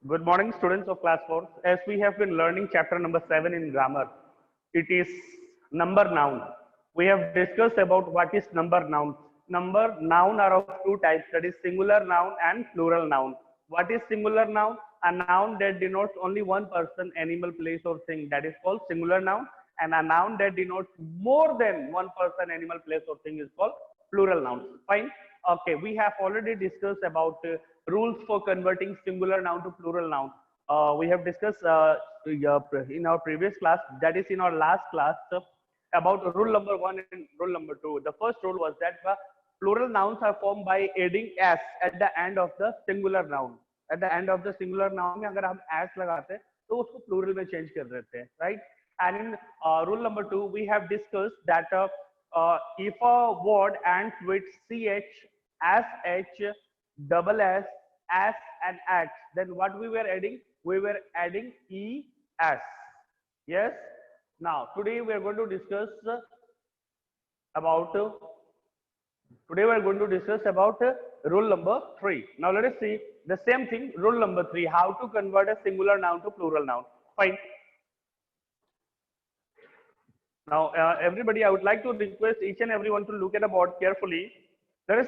Good morning, students of class 4. As we have been learning chapter number 7 in grammar, it is number noun. We have discussed about what is number noun. Number noun are of two types, that is singular noun and plural noun. What is singular noun? A noun that denotes only one person, animal, place, or thing. That is called singular noun. And a noun that denotes more than one person, animal, place, or thing is called plural nouns. Fine. Okay, we have already discussed about rules for converting singular noun to plural noun. We have discussed in our previous class, that is in our last class, about rule number 1 and rule number 2. The first rule was that plural nouns are formed by adding s at the end of the singular noun. At the end of the singular noun में अगर हम s लगाते हैं तो उसको plural में change कर देते हैं, right? And in rule number 2, we have discussed that if a word ends with ch, sh, double s, and x, then what we were adding? We were adding es. Yes. Now today we are going to discuss about rule number 3. Now let us see the same thing. Rule number 3: how to convert a singular noun to plural noun. Fine. Now, everybody, I would like to request each and everyone to look at the board carefully. Let us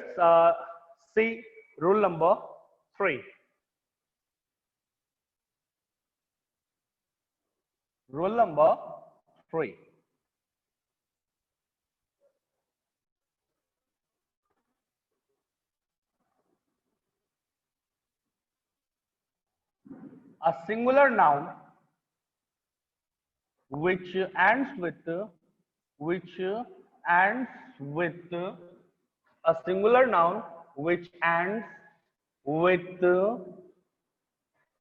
see rule number 3. Rule number 3. A singular noun which ends with a singular noun which ends with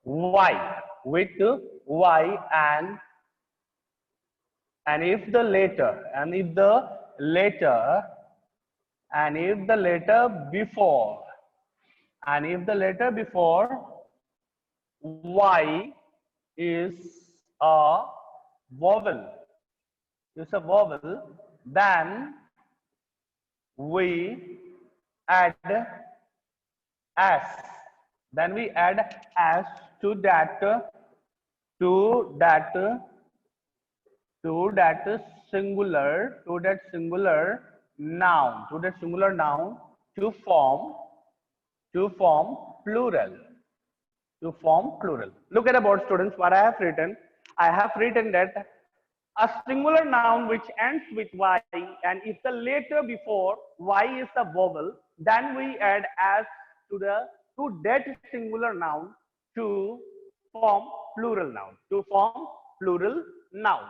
y and if the letter before y is a vowel, then we add s. To that singular noun to form plural. Look at the board, students. What I have written that a singular noun which ends with y, and if the letter before y is a vowel, then we add as to that singular noun to form plural noun.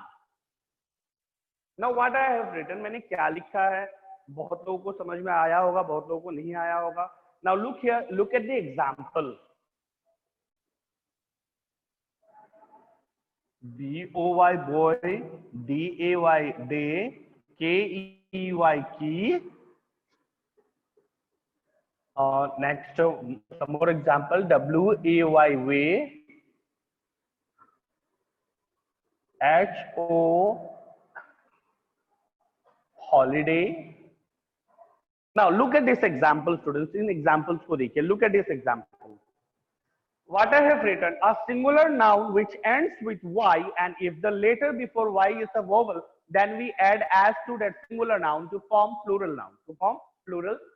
Now what I have written, मैंने क्या लिखा है, बहुत लोगों को समझ में आया होगा, बहुत लोगों को नहीं आया होगा. Now look here, look at the example. B-O-Y boy, D-A-Y day, K-E-Y key. Next, some more example, W-A-Y way, H-O holiday. Now look at this example, students. In examples को देखिए, look at this example. What I have written, a singular noun which ends with y, and if the letter before y is a vowel, then we add as to that singular noun to form plural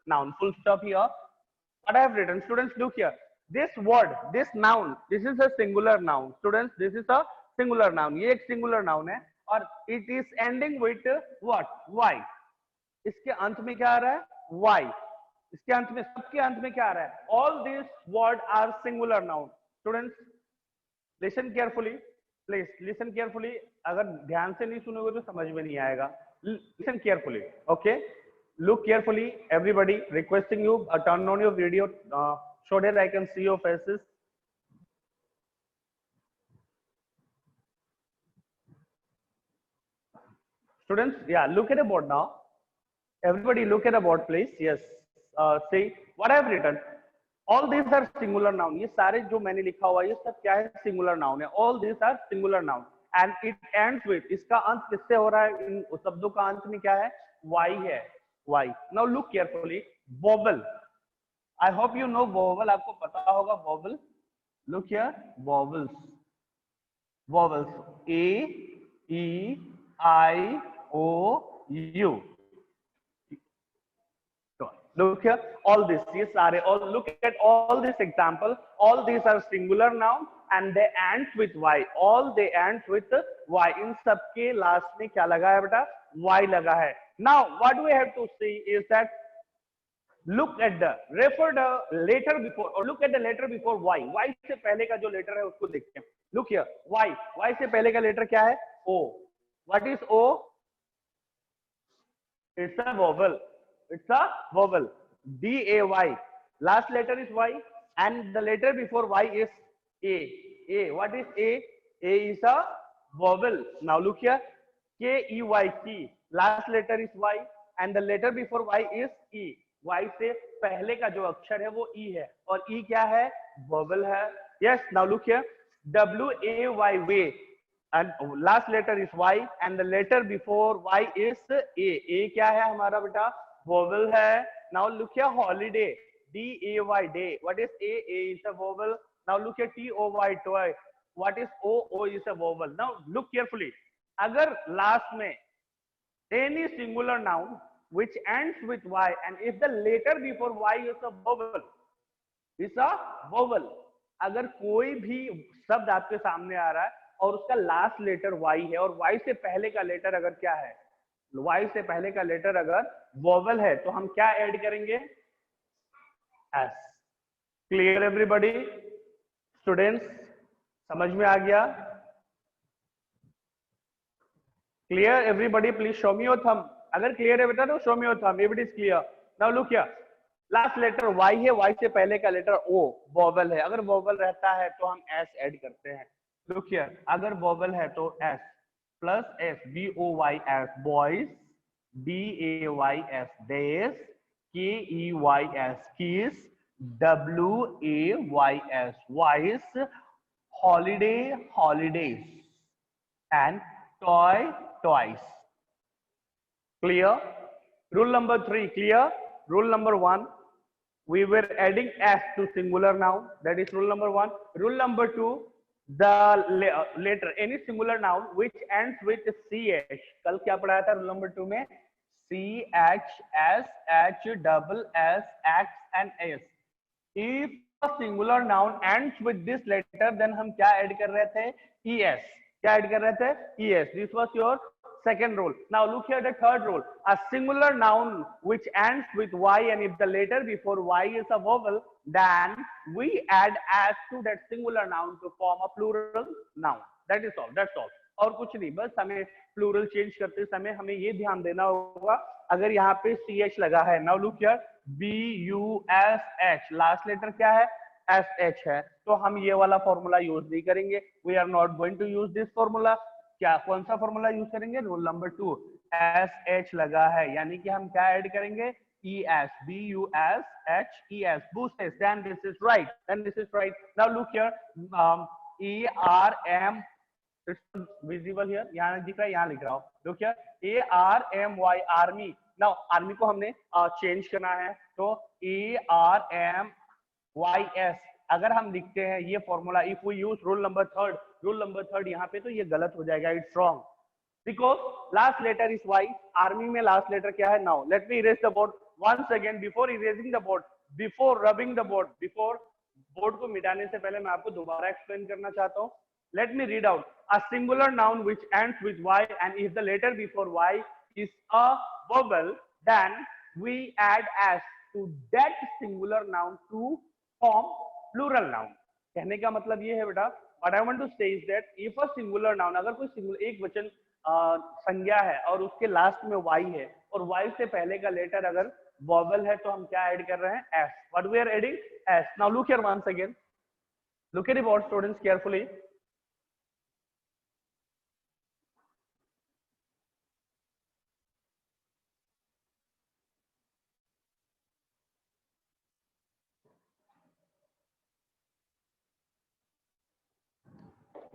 noun. Full stop here. What I have written, students, look here. This word, this noun, this is a singular noun. Students, this is a singular noun. ये एक singular noun है, और it is ending with what? Y. इसके अंत में क्या आ रहा है? Y. इसके अंत में, सबके अंत में क्या आ रहा है? All these words are singular noun. Students, listen carefully. Please listen carefully. अगर ध्यान से नहीं सुनोगे तो समझ में नहीं आएगा. Listen carefully. Okay. Look carefully. Everybody, requesting you turn on your video so that I can see your faces. Students, yeah, look at the board now. Everybody look at the board, please. Yes. See what I have written. All these are singular noun. ये सारे जो मैंने लिखा हुआ है ये सब क्या है? Singular noun है. All these are singular noun. And it ends with, इसका अंत किससे हो रहा है? इन शब्दों का अंत में क्या है? Y है. Y. Now look carefully. Vowel. I hope you know vowel. आपको पता होगा vowel. look here, vowels, vowels, A, E, I, O, U. Look here, all this, ये सारे, all look at all this example, all these are singular noun and they ends with y, all they ends with y. इन सबके last में क्या लगा है बेटा? y लगा है. Now what we have to see is that look at the refer the letter before or look at the letter before y. y से पहले का जो लेटर है उसको देखते हैं. Look here, y, y से पहले का लेटर क्या है? O. What is O? It's a vowel. It's a vowel. D-A-Y. Last letter is Y and the letter before Y is A. A. What is A? A is a vowel. Now look here. K-E-Y, key. Last letter is Y and the letter before Y is E. Y से पहले का जो अक्षर है वो E है और E क्या है? Vowel है. Yes. Now look here. W-A-Y, way. And last letter is Y and the letter before Y is A. A क्या है हमारा बेटा? Vowel है. Now look here, holiday. D-A-Y, day. What is A? A is a vowel. Now look at T-O-Y, toy. What is O? O is a vowel. Now look carefully. अगर last में any singular noun which ends with Y and if the letter before Y is a vowel, अगर कोई भी शब्द आपके सामने आ रहा है और उसका लास्ट लेटर Y है और Y से पहले का लेटर अगर क्या है, Y से पहले का लेटर अगर वोवल है तो हम क्या ऐड करेंगे? S. Clear everybody? स्टूडेंट्स समझ में आ गया? Clear everybody? Please show me your thumb. अगर क्लियर है बेटा तो show me your thumb if it is clear. Now look here, last letter Y है, Y से पहले का लेटर O वोवल है. अगर वोवल रहता है तो हम S ऐड करते हैं. लुक हियर, अगर वोवल है तो S plus S, B-O-Y-S, boys, D-A-Y-S, days, K-E-Y-S, keys, W-A-Y-S, wise, holiday, holidays, and toy, toys. Clear? Rule number 3, clear? Rule number 1, we were adding S to singular noun. That is rule number 1. Rule number 2, the letter any singular noun which ends with ch. कल क्या पढ़ाया था rule number 2 में? C, H, S, H, double S, X and S. If a singular noun ends with this letter, then हम क्या add कर रहे थे? ES. क्या ऐड कर रहे थे? ES. This was your second rule. Now look here, the third rule. A singular noun which ends with Y and if the letter before Y is a vowel, then we add S to that singular noun to form a plural noun. That is all. That's all. और कुछ नहीं, बस हमें plural change करते समय हमें ये ध्यान देना होगा अगर यहाँ पे CH लगा है. Now look here, B-U-S-H, last letter क्या है? SH है, तो हम ये वाला फॉर्मूला यूज नहीं करेंगे. We are not going to use this formula. क्या कौन सा फॉर्मूला यूज करेंगे? रूल नंबर 2, SH लगा है यानी कि हम क्या ऐड करेंगे? ES, B-U-S-H, ES, boosters. Then this is right. Then this is right. Now look here, E-R-M, it's visible here. यहाँ दिख रहा है, यहाँ लिख रहा हूँ. Look here, A-R-M-Y, army. Now army को हमने चेंज करना है तो A-R-M-Y-S. अगर हम लिखते हैं ये formula, if we use rule number third यहाँ पे, तो ये गलत हो जाएगा. It's wrong because last letter is Y. Army में लास्ट लेटर क्या है? Now let me erase the board once again. Before erasing the board, before rubbing the board, before board को मिटाने से पहले मैं आपको दोबारा एक्सप्लेन करना चाहता हूँ. Let me read out. A singular noun which ends with Y and if the letter before Y is a vowel, then we add S to that singular noun to form plural noun. कहने का मतलब ये है बेटा, what I want to say is that if a singular noun, अगर कोई singular एक वचन संज्ञा है और उसके लास्ट में y है और y से पहले का लेटर अगर वोवेल है तो हम क्या ऐड कर रहे हैं? s. What we are adding? s. Now look here once again, look at the board students carefully.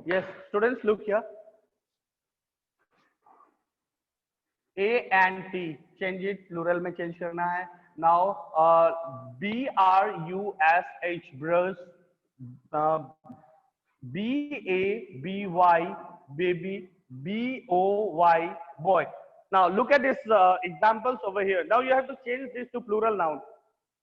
Yes, students, look here. A and T, change it, plural में change करना है. Now B-R-U-S-H, brush, B-A-B-Y, baby, B-O-Y, boy. Now look at this examples over here. Now you have to change this to plural noun.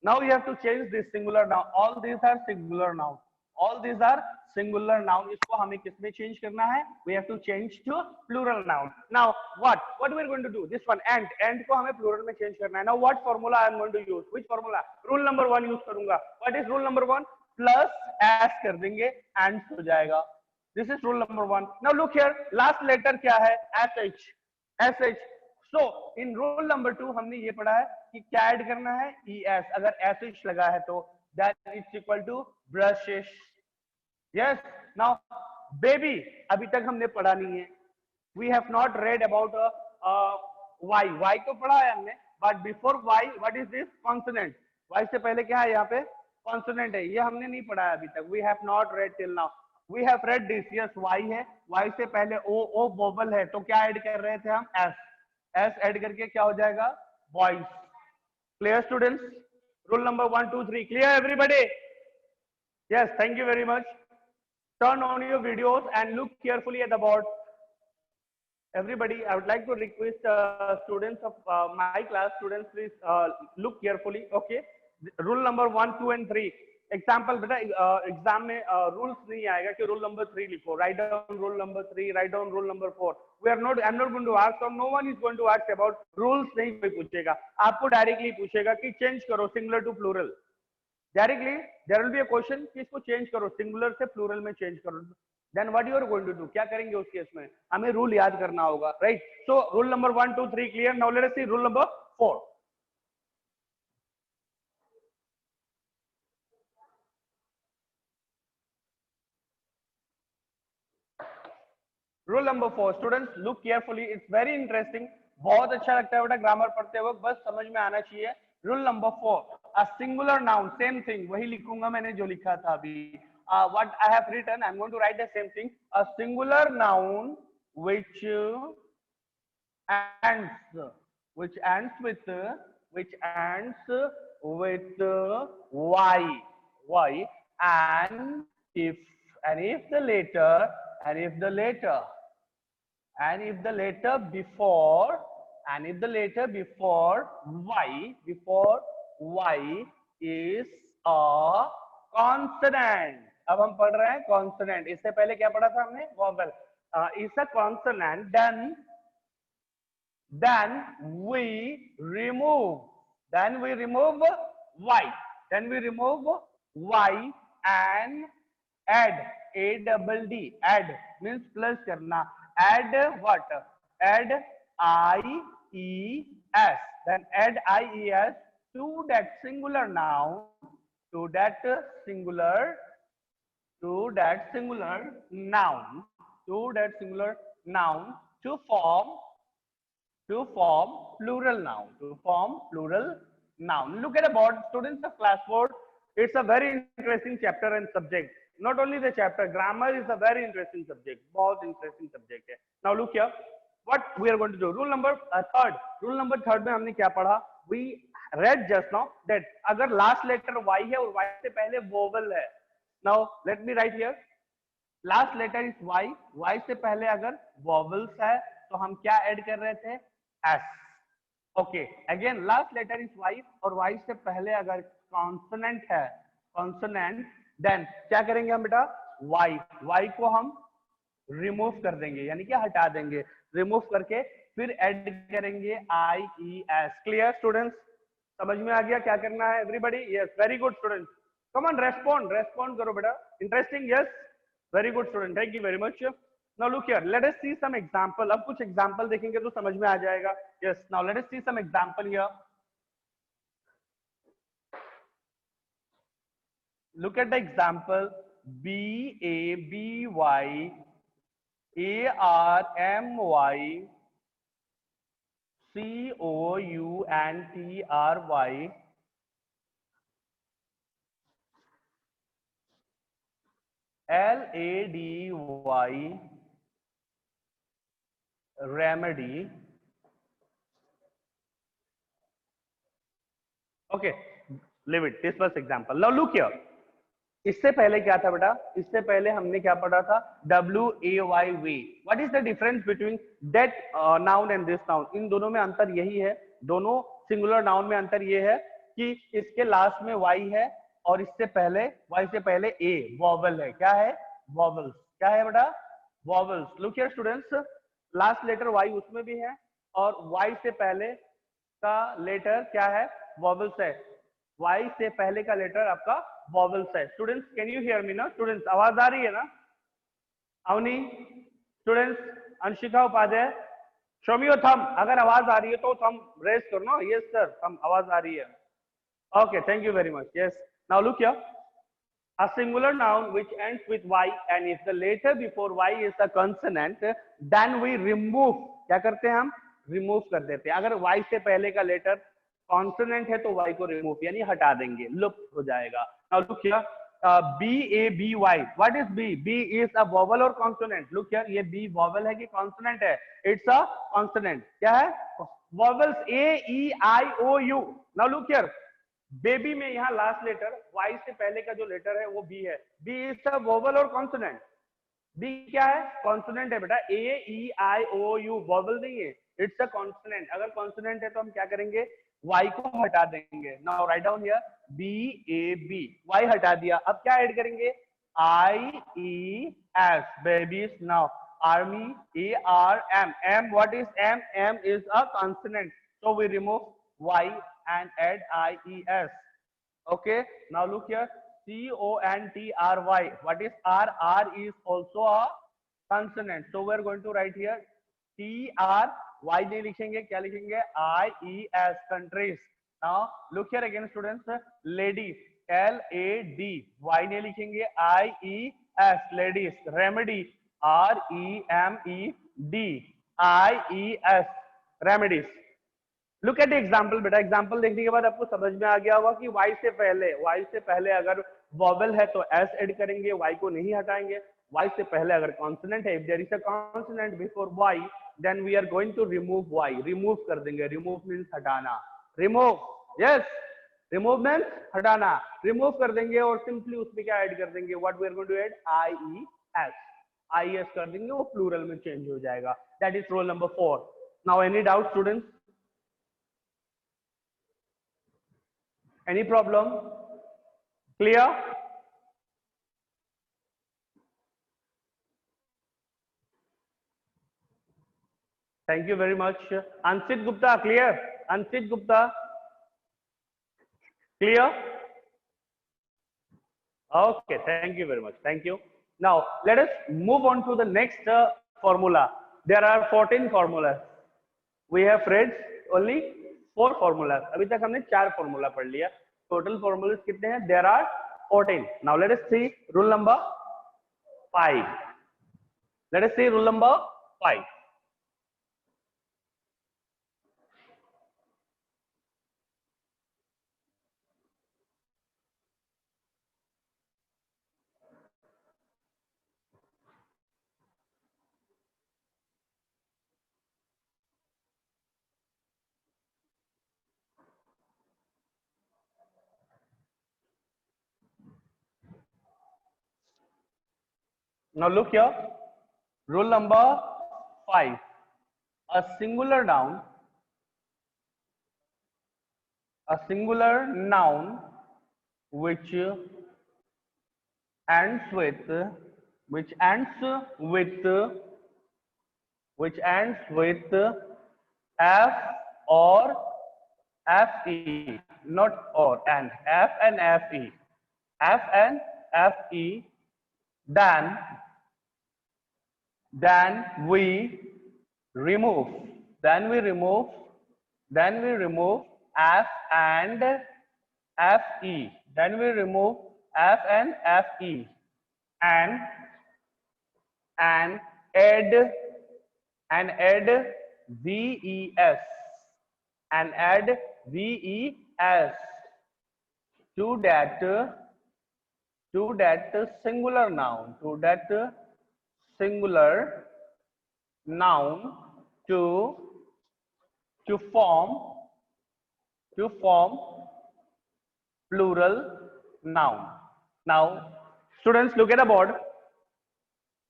Now you have to change this singular noun. All these are singular noun. All these are singular noun. इसको हमें किसमें change करना है? We have to change to plural noun. Now what? What we are going to do? This one and को हमें plural में change करना है. Now what formula I am going to use? Which formula? Rule number 1 use करूँगा. What is rule number 1? Plus s कर देंगे and हो जाएगा. This is rule number 1. Now look here. Last letter क्या है? sh. sh. So in rule number 2 हमने ये पढ़ा है कि क्या ऐड करना है? es. अगर sh लगा है तो that is equal to brushes. Yes. Now baby अभी तक हमने पढ़ा नहीं है. We have not read about y. Y तो पढ़ा है हमने. But before y, what is this? Consonant. Y से पहले क्या है यहाँ पे? Consonant है. ये हमने नहीं पढ़ा है अभी तक. We have not read till now. We have read this. Yes, y है. Y से पहले o vowel है. तो क्या ऐड कर रहे थे हम? s ऐड करके क्या हो जाएगा? Boys. Clear students? Rule number 1, 2, 3. Clear everybody? Yes. Thank you very much. Turn on your videos and look carefully at the board. Everybody, I would like to request students of my class, students, please look carefully. Okay. Rule number 1, 2, and 3. Example, बेटा exam में rules नहीं आएगा कि rule number 3 लिखो. Write down rule number 3. Write down rule number 4. I'm not going to ask. So no one is going to ask about rules. नहीं कोई पूछेगा. आपको डायरेक्टली पूछेगा कि चेंज करो singular to plural. Directly there will be a question कि इसको change करो, सिंगुलर से प्लूरल में चेंज करो. Then what you are going to do? क्या करेंगे उस केस में? हमें रूल याद करना होगा. Right. So rule number 1, 2, 3 clear. Now let us see rule number 4. Rule number 4. Students look carefully. It's very interesting. बहुत अच्छा लगता है बेटा ग्रामर पढ़ते वक्त. बस समझ में आना चाहिए. Rule number 4. अ सिंगुलर नाउन. Same thing. वही लिखूंगा मैंने जो लिखा था अभी. What I have written, I'm going to write the same thing. A singular noun which ends with y, and if the letter before y is a consonant. अब हम पढ़ रहे हैं कॉन्सोनेंट. इससे पहले क्या पढ़ा था हमने? Vowel. Is a consonant, then we remove y. And add add means plus करना. Add what? Add ies. Then add ies to that singular noun, to that singular noun to form plural noun. Look at the board, students of class 4. It's a very interesting chapter and subject. Not only the chapter, grammar is a very interesting subject. बहुत interesting subject है. Now look here, what we are going to do. Rule number 3 में हमने क्या पढ़ा? We read just now that अगर last letter y है और y से पहले vowel है. Now let me write here. Last letter is y से पहले अगर vowels है तो हम क्या ऐड कर रहे थे? s. Okay. Again last letter is y और y से पहले अगर consonant है, then क्या करेंगे हम बेटा? y को हम रिमूव कर देंगे, यानी कि हटा देंगे. रिमूव करके फिर ऐड करेंगे ies. Clear students? समझ में आ गया क्या करना है? Everybody? Yes. Very good students. Come on, respond करो बेटा. Interesting? Yes. Very good student. Thank you very much. Now look here, let us see some example. अब कुछ example देखेंगे तो समझ में आ जाएगा. Yes. Now let us see some example here. Look at the example. BABY ARMY COUNTRY LADY remedy. Okay, leave it. This was example. Now look here. इससे पहले क्या था बेटा, इससे पहले हमने क्या पढ़ा था, WAYV। What is the difference between that noun and this noun? इन दोनों में अंतर यही है, दोनों सिंगुलर नाउन में अंतर ये है कि इसके लास्ट में वाई है और इससे पहले वाई से पहले ए वॉवल है। क्या है? वॉवल्स। क्या है बेटा? Vowels. Look here students, last letter Y उसमें भी है और वाई से पहले का लेटर क्या है? वॉवल्स है। वाई से पहले का लेटर आपका वॉवल्स है। Students can you hear me ना? स्टूडेंट्स आवाज आ रही है ना? Avni, students, Anshika Upadhyay, show me your thumb. अगर आवाज आ रही है तो थंब रेज करो ना। यस सर, थंब आवाज आ रही है। Okay, thank you very much. Yes, now look here, a singular noun which ends with y and if the letter before y is a consonant then we remove, क्या करते हैं हम? Remove कर देते हैं। अगर y से पहले का लेटर कॉन्सोनेंट है तो y को रिमूव यानी हटा देंगे, लुप्त हो जाएगा। Now look here, BABY, what is B? B is a vowel और कॉन्सोनेंट। लुक हियर, ये बी वोवल है कि कॉन्सोनेंट है? It's a consonant. क्या है? Vowels AEIOU। Now look here, baby में यहाँ लास्ट लेटर वाई से पहले का जो लेटर है वो बी है। बी इज अ वोवल और कॉन्सोनेंट? बी क्या है? कॉन्सोनेंट है बेटा। AEIOU वोवल नहीं है, इट्स अ कॉन्सोनेंट। अगर कॉन्सोनेंट है तो हम क्या करेंगे? वाई को हटा देंगे। Now write down here, BAB, Y हटा दिया, अब क्या ऐड करेंगे? IES, babies. Now army, ARM, M, what is M? M is a consonant, so we remove Y and add IES. Okay, now look here, CONTRY, what is R? R is also a consonant, so we are going to write here TR, Y नहीं लिखेंगे, क्या लिखेंगे? IES, countries. Now look here again students, ladies, LAD, Y नहीं लिखेंगे, IES, ladies. Remedy, REMED, IES, remedies. Look at example बेटा, example देखने के बाद आपको समझ में आ गया होगा कि y से पहले अगर वॉवल है तो s ऐड करेंगे, y को नहीं हटाएंगे। y से पहले अगर कॉन्सोनेंट है, if there is a consonant before y then we are going to remove y, remove कर देंगे। रिमूव मींस हटाना, रिमूव, यस, रिमूव मींस हटाना, रिमूव कर देंगे और सिंपली उसमें क्या ऐड कर देंगे? What we are going to add? IES कर देंगे, वो प्लूरल में चेंज हो जाएगा। That is roll number 4। नाउ any doubt students? Any problem? Clear? Thank you very much. Anshit Gupta, clear? Anshit Gupta, clear? Okay, thank you very much. Thank you. Now, let us move on to the next formula. There are 14 formulas. We have read only 4 formulas. अभी तक हमने 4 formula पढ़ लिया. Total formulas कितने हैं? There are 14. Now, let us see rule number 5. Let us see rule number 5. Now look here, rule number 5. A singular noun which ends with which ends with f or fe, not or, and f and fe, f and fe, then we remove f and fe, then we remove f and fe and add ves and add ves to that singular noun, to form plural noun. Now students look at the board,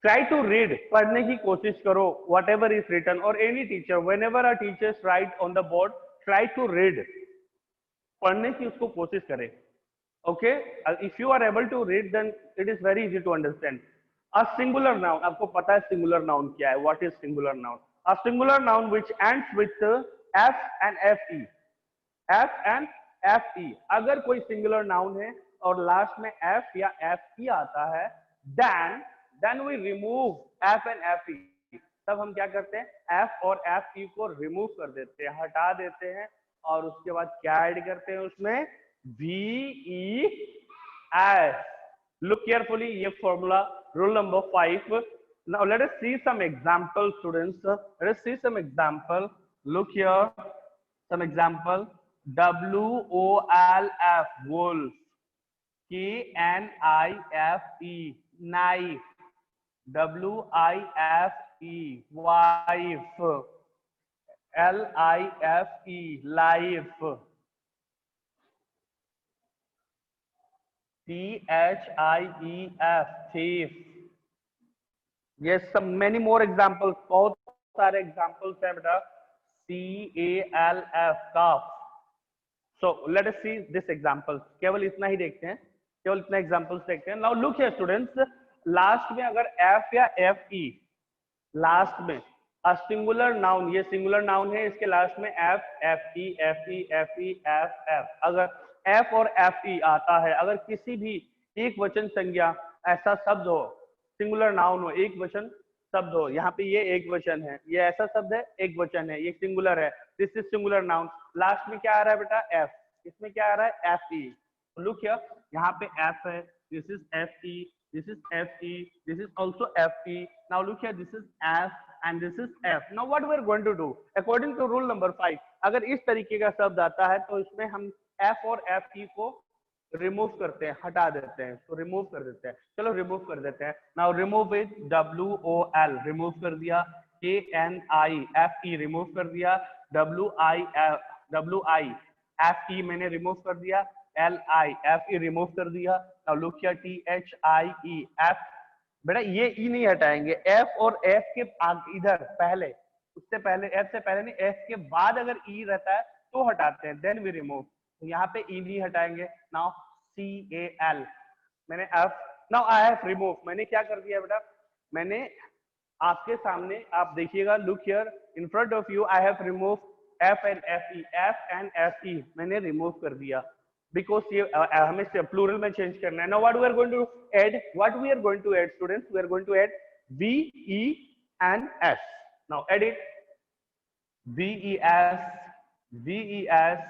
try to read, पढ़ने की कोशिश करो whatever is written, और any teacher whenever are teachers write on the board, try to read, पढ़ने की उसको कोशिश करें. Okay, if you are able to read then it is very easy to understand. A singular noun, आपको पता है singular noun क्या है, what is singular noun? A singular noun which ends with F and F E, F and F E. अगर कोई singular noun है और last में एफ या एफ ई आता है, then we remove F and F E. तब हम क्या करते हैं, एफ और एफ ई को रिमूव कर देते हैं, हटा देते हैं, और उसके बाद क्या ऐड करते हैं उसमें, V E S. Look carefully, ये formula, rule number 5. Now let us see some example, students. Let us see some example. Look here, some example. WOLF, wolf. KNIFE, knife. WIFE, wife. LIFE, life. THIEF, thief. Yes, some many more examples. बहुत सारे examples हैं बेटा. CALF, calf. So let us see this example. केवल इतना ही देखते हैं, केवल इतना examples देखते हैं. Now look here students, last में अगर F या FE, लास्ट में a singular noun, ये singular noun है, इसके लास्ट में F, FE, FE, FE, FF. अगर F और FE आता है, अगर किसी भी एक वचन संज्ञा ऐसा शब्द हो, सिंगुलर नाउन हो, एक वचन शब्द हो, यहाँ पे ये एक वचन है, ये ऐसा शब्द है, एक वचन है, ये सिंगुलर है, this is singular noun. Last में क्या आ रहा है बेटा, एफ. इसमें क्या आ रहा है, एफ ई. लुक हियर, यहाँ पे एफ है, this is F E, this is F E, this is also F E. Now look here, this is F and this is F. Now what we are going to do according to rule number 5, अगर इस तरीके का शब्द आता है तो इसमें हम F और F E को रिमूव करते हैं, हटा देते हैं, तो रिमूव कर देते हैं. चलो रिमूव कर देते हैं. Now remove is WOL, remove कर दिया. KNIFE, रिमूव कर दिया. WIFE, मैंने रिमूव कर दिया. LIFE, रिमूव कर दिया. नाउ लुक हियर, THIEF, बेटा ये ई नहीं हटाएंगे, एफ और एफ के इधर पहले, उससे पहले, एफ से पहले नहीं, एफ के बाद अगर ई रहता है तो हटाते हैं, देन वी रिमूव. तो यहाँ पे ई नहीं हटाएंगे. नाउ CAL, मैंने F, now I have remove, मैंने क्या कर दिया बेटा, मैंने आपके सामने, आप देखिएगा, look here in front of you, I have remove F and F E, F and F ई मैंने रिमूव कर दिया, because ये हमें प्लूरल में चेंज करना है. Now what we are going to add, what we are going to add students, we are going to add V, E and S. Now add it, VES, VES,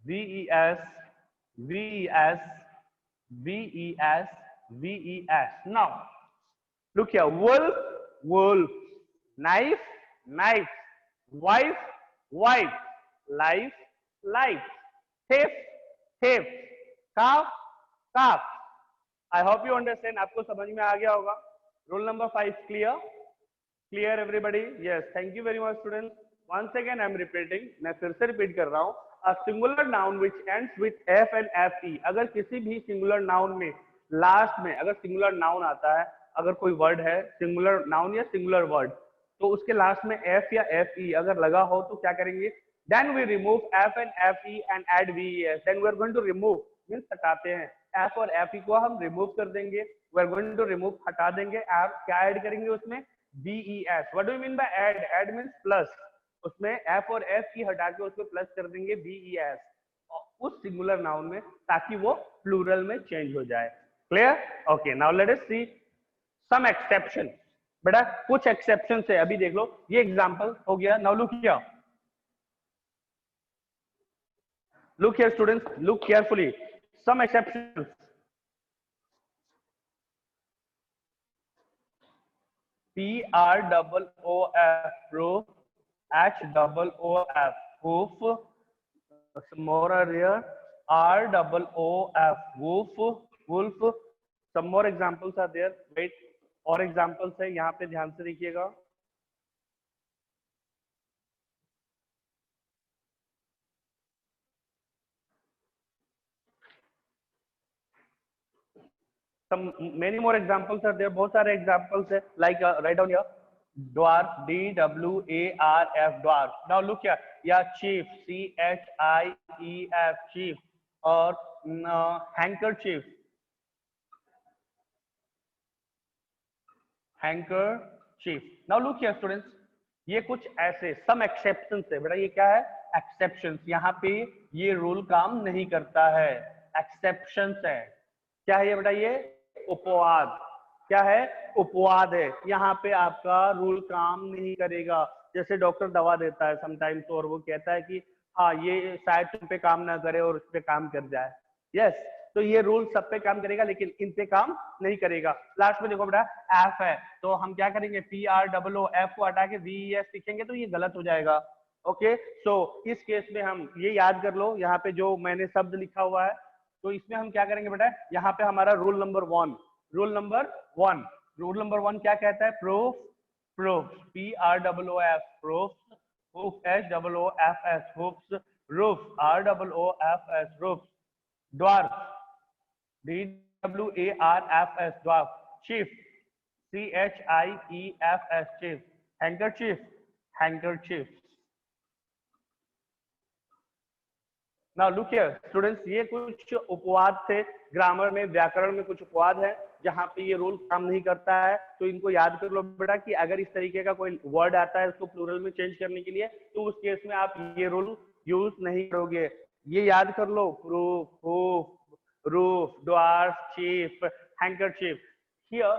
VES, VES, VES, VES. Now look here, wolf, wolf, knife, knife, wife, wife, life, life, thief, thief, calf, calf. I hope you understand. आपको समझ में आ गया होगा. Rule number 5 clear? Clear everybody? Yes. Thank you very much students. Once again I am repeating. मैं फिर से repeat कर रहा हूँ. A singular noun which ends with F and FE. अगर किसी भी singular noun में लास्ट में अगर singular noun आता है, अगर कोई word है singular noun या singular word, तो उसके लास्ट में F या FE अगर लगा हो तो क्या करेंगे? Then we remove F and FE and add VES. Then we are going to remove, means हटाते हैं. F और FE को हम remove कर देंगे. We are going to remove, हटा देंगे. क्या add करेंगे उसमें? VES. What do you mean by add? Add means plus. उसमें F और FE हटा के उसमें plus कर देंगे VES. उस singular noun में, ताकि वो plural में change हो जाए. Clear? Okay. Now let us see some exception. बेटा कुछ exception है, अभी देख लो. ये example हो गया. Now look here. Look here students, look carefully. Some exceptions. PROOF, proof. HOOF, hoof. Some more are here. ROOF, woof, wolf. Some more examples are there. Wait, और examples है, यहाँ पे ध्यान से देखिएगा. some many more examples are there, बहुत सारे examples है, like write down here dwarf, DWARF dwarf. Now look here, yeah, chief, CHIEF chief, और handkerchief, handkerchief. Now look here students, ये कुछ ऐसे some exceptions है बेटा, ये क्या है exceptions, यहाँ पे ये रूल काम नहीं करता है, exceptions है, क्या है ये बेटा, ये उपवाद, क्या है उपवाद है, यहाँ पे आपका रूल काम नहीं करेगा। जैसे डॉक्टर दवा देता है समटाइम्स और वो कहता है कि हाँ ये शायद तुम पे काम ना करे और उस पे काम कर जाए, यस, तो ये रूल सब पे काम करेगा लेकिन इन पे काम नहीं करेगा। लास्ट में देखो बेटा एफ है, तो हम क्या करेंगे, PROO एफ को हटा के VES लिखेंगे तो ये गलत हो जाएगा। ओके, सो इस केस में हम ये याद कर लो, यहाँ पे जो मैंने शब्द लिखा हुआ है, तो इसमें हम क्या करेंगे बेटा, यहाँ पे हमारा रूल नंबर 1, रूल नंबर 1 क्या कहता है, proof, proof, PROOF proof, HOOFS hoops, roof, ROOFS roofs, dwarf, DWARFS dwarf, chief, CHIEFS chief, handkerchief, handkerchief. Now look here students, ये कुछ उपवाद थे, ग्रामर में व्याकरण में कुछ उपवाद है जहाँ पे ये रूल काम नहीं करता है, तो इनको याद कर लो बेटा कि अगर इस तरीके का कोई वर्ड आता है उसको प्लूरल में चेंज करने के लिए, तो उस केस में आप ये रूल यूज नहीं करोगे। ये याद कर लो, proof, hoof, roof, dwarf, chief, handkerchief. Here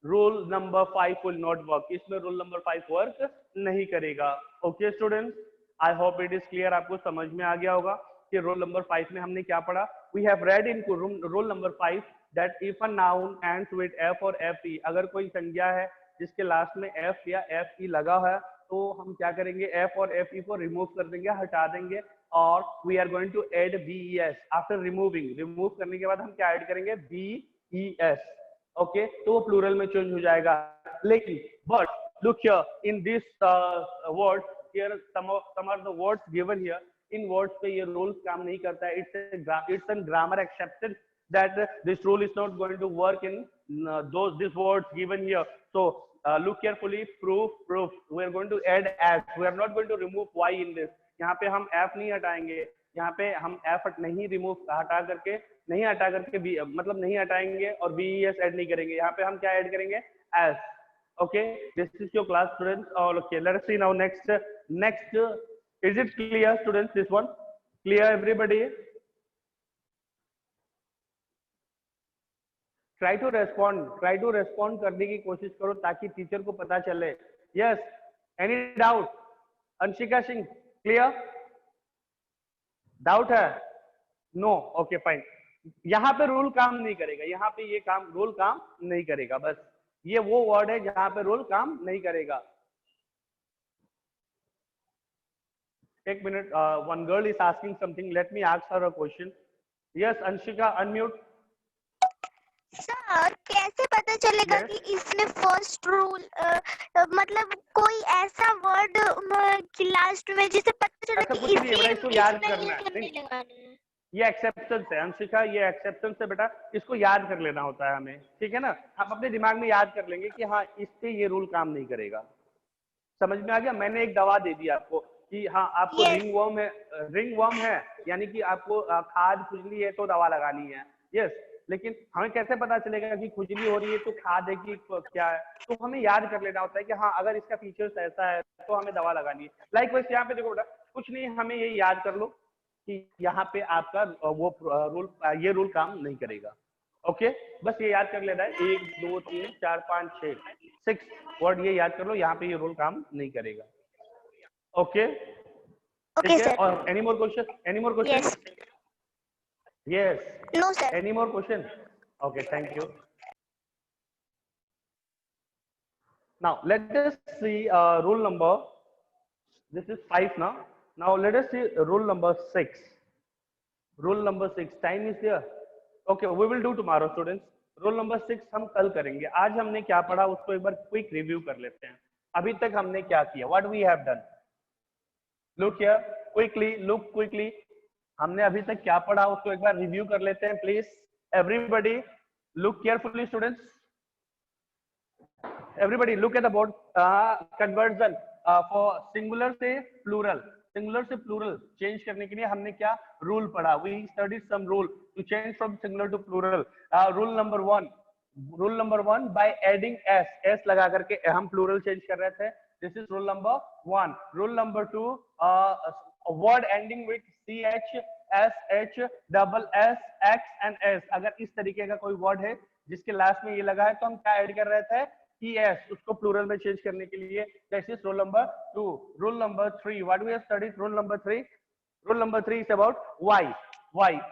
rule number 5 will not work, इसमें रूल नंबर 5 वर्क नहीं करेगा। Okay students, I hope it is clear, आपको समझ में आ गया होगा कि रूल नंबर 5 में हमने क्या पढ़ा। We have read in rule number 5 that if a noun ends with F और एफ ई, अगर कोई संज्ञा है जिसके लास्ट में एफ या एफ ई लगा है तो हम क्या करेंगे, एफ और एफ ई को रिमूव कर देंगे, हटा देंगे, और we are going to add VES after removing, remove करने के बाद हम क्या ऐड करेंगे, VES। ओके, तो वो प्लूरल में चेंज हो जाएगा। लेकिन but look here in this word, here some are the words given here, in words पे ये rules काम नहीं करता है, it's a grammar exception that this rule is not going to work in these words given here. So look carefully, proof, we are going to add as, we are not going to remove y in this, यहाँ पे हम f नहीं हटाएंगे, यहाँ पे हम f नहीं remove हटा करके मतलब नहीं हटाएंगे और VES ऐड नहीं करेंगे, यहाँ पे हम क्या ऐड करेंगे, as। Okay, this is your class students. Okay, let us see now next. Is it clear students, this one clear everybody? Try to respond करने की कोशिश करो ताकि टीचर को पता चले। Yes, any doubt? Anshika Singh clear? Doubt है? No, okay fine. यहाँ पे रूल काम नहीं करेगा, यहाँ पे ये रूल काम नहीं करेगा, बस ये वो वर्ड है जहां पे रूल काम नहीं करेगा। एक minute, one girl is asking something, let me ask her a question. Yes Anshika, unmute. Sir कैसे पता चलेगा कि इसने फर्स्ट रूल मतलब कोई ऐसा वर्ड कि लास्ट में जिसे पता चले कि इसको याद करना है, ये एक्सेप्शंस है अंशिका, ये एक्सेप्शंस है बेटा, इसको याद कर लेना होता है हमें, ठीक है ना, हम अपने दिमाग में याद कर लेंगे कि हाँ इस पे ये रूल काम नहीं करेगा। समझ में आ गया? मैंने एक दवा दे दी आपको कि हाँ आपको रिंग वर्म है यानी कि आपको खाद खुजली है तो दवा लगानी है, यस, लेकिन हमें कैसे पता चलेगा कि खुजली हो रही है तो खाद है कि क्या है, तो हमें याद कर लेना होता है कि हाँ अगर इसका फीचर्स ऐसा है तो हमें दवा लगानी है। लाइक वैसे यहाँ पे देखो बेटा, कुछ नहीं, हमें ये याद कर लो कि यहाँ पे आपका वो रूल, ये रूल काम नहीं करेगा। ओके, बस ये याद कर लेना है, 1 2 3 4 5 6 वर्ड ये याद कर लो, यहाँ पे ये रूल काम नहीं करेगा। Okay, okay sir. और any more question? Yes, no sir. Any more question? Okay, thank you. Now let us see rule number, this is 5 now. Now let us see rule number 6. Rule number 6, time is there. Okay, we will do tomorrow students. Rule number 6 हम कल करेंगे। आज हमने क्या पढ़ा उसको एक बार quick review कर लेते हैं। अभी तक हमने क्या किया, what we have done. Look here, look quickly. हमने अभी तक क्या पढ़ा उसको एक बार रिव्यू कर लेते हैं please everybody. Look carefully, students. Everybody, look at the board. Conversion for singular से plural. Singular से plural change करने के लिए हमने क्या rule पढ़ा? We studied some rule to change from singular to plural. Rule number one. Rule number one, by adding s लगा करके हम plural change कर रहे थे. This is rule number one. Rule number two, a word ending with ch, sh, double s, x and s. अगर इस तरीके का कोई word है जिसके लास्ट में ये लगा है तो हम क्या ऐड कर रहे थे? es, उसको प्लूरल में चेंज करने के लिए. This is rule number 2. Rule number 3, what we have studied? Rule number 3. Rule number 3 is about y.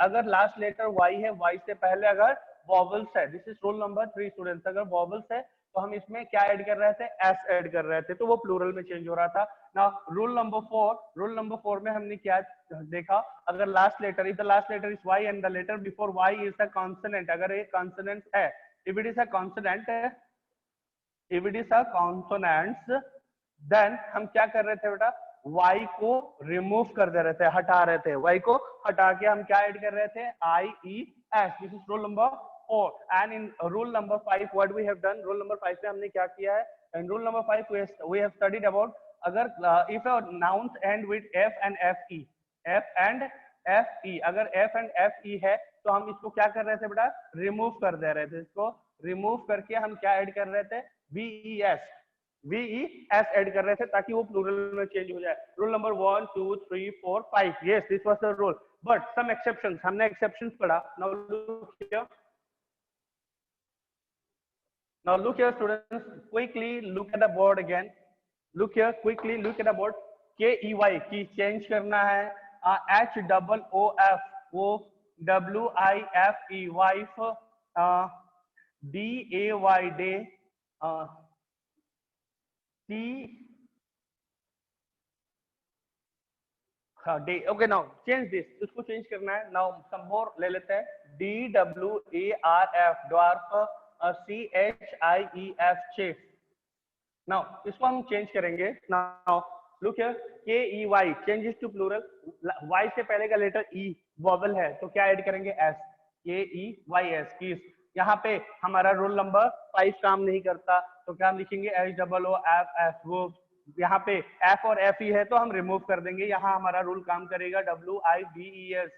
अगर लास्ट लेटर y है, y से पहले अगर वॉवल्स है, this is rule number 3 students. अगर वॉवल्स है तो हम इसमें क्या ऐड कर रहे थे? s ऐड कर रहे थे, तो वो प्लूरल में चेंज हो रहा था. नाउ रूल नंबर 4 में हमने क्या देखा? अगर last letter, if the last letter is y and the letter before y is the consonant, अगर ये कॉन्सोनेंट है, if it is a consonant, if it is a consonants, then हम क्या कर रहे थे बेटा? y को रिमूव कर दे रहे थे, हटा रहे थे. y को हटा के हम क्या ऐड कर रहे थे? i, e, s. This is rule number 4. And in rule number 5, what we have done? Rule number 5 में हमने क्या किया है? In rule number 5 we have studied about अगर if a nouns end with f and fe, अगर f and fe है तो हम इसको क्या कर रहे थे बेटा? रिमूव कर दे रहे थे. इसको रिमूव करके हम क्या ऐड कर रहे थे? ves ऐड कर रहे थे ताकि वो प्लूरल में चेंज हो जाए. Rule number 1, 2, 3, 4, 5. Yes, this was the rule. But some exceptions, हमने एक्सेप्शंस पढ़ा. Now look here students, quickly look at the board again. Look here, quickly look at the board. K E Y की change करना है H double O F, वो W I F E, wife, D A Y day, T day. Okay, now change this, इसको change करना है. Now some more ले लेते हैं. D W A R F, dwarf, C H I E F, chief. Now इसको हम change करेंगे. Now look here, K E Y changes to plural. Y से पहले का लेटर ई वॉवल है तो क्या ऐड करेंगे? एस. के ई वाई एस, कीस. यहाँ पे हमारा रूल नंबर 5 काम नहीं करता तो क्या हम लिखेंगे? H double O F F. वो यहाँ पे एफ और एफ ही है तो हम रिमूव कर देंगे. यहाँ हमारा रूल काम करेगा W I B E S.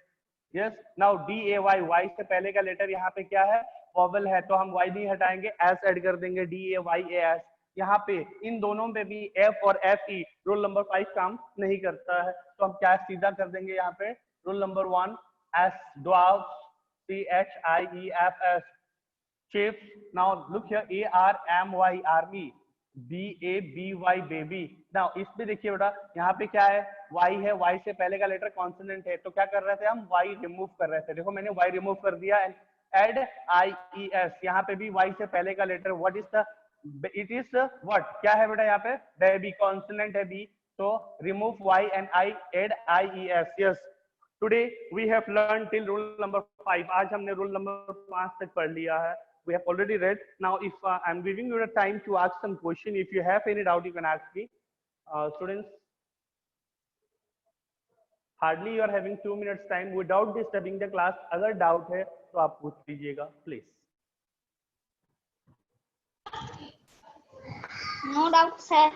Yes. Now D A Y, Y से पहले का लेटर यहाँ पे क्या है? वॉवल है तो हम वाई नहीं हटाएंगे, एस ऐड कर देंगे. D A Y A S. यहाँ पे इन दोनों में भी एफ और एफ ई रूल नंबर 5 काम नहीं करता है तो हम क्या सीधा कर देंगे? यहाँ पे rule number 1, S dwarf, C H I E F S, chief. Now look here, A R M Y, army, B A B Y, baby. Now इसमें देखिए बेटा, यहाँ पे क्या है? Y है, Y से पहले का लेटर कॉन्सोनेंट है तो क्या कर रहे थे हम? Y रिमूव कर रहे थे. देखो मैंने Y रिमूव कर दिया. एड आई ई एस, यहाँ पे भी Y से पहले का लेटर, what is the, it is what, क्या है बेटा? यहाँ पे बेबी, कॉन्सोनेंट है B, तो remove Y and I, add I E S. Yes. Today we have learn till rule number 5. आज हमने रूल नंबर 5 तक पढ़ लिया है. We have already read. Now if I'm giving you the time to ask some question, if you have any doubt you can ask me. Students, hardly you are having 2 minutes time without disturbing the class. अगर doubt है तो आप पूछ लीजिएगा please. No doubt sir.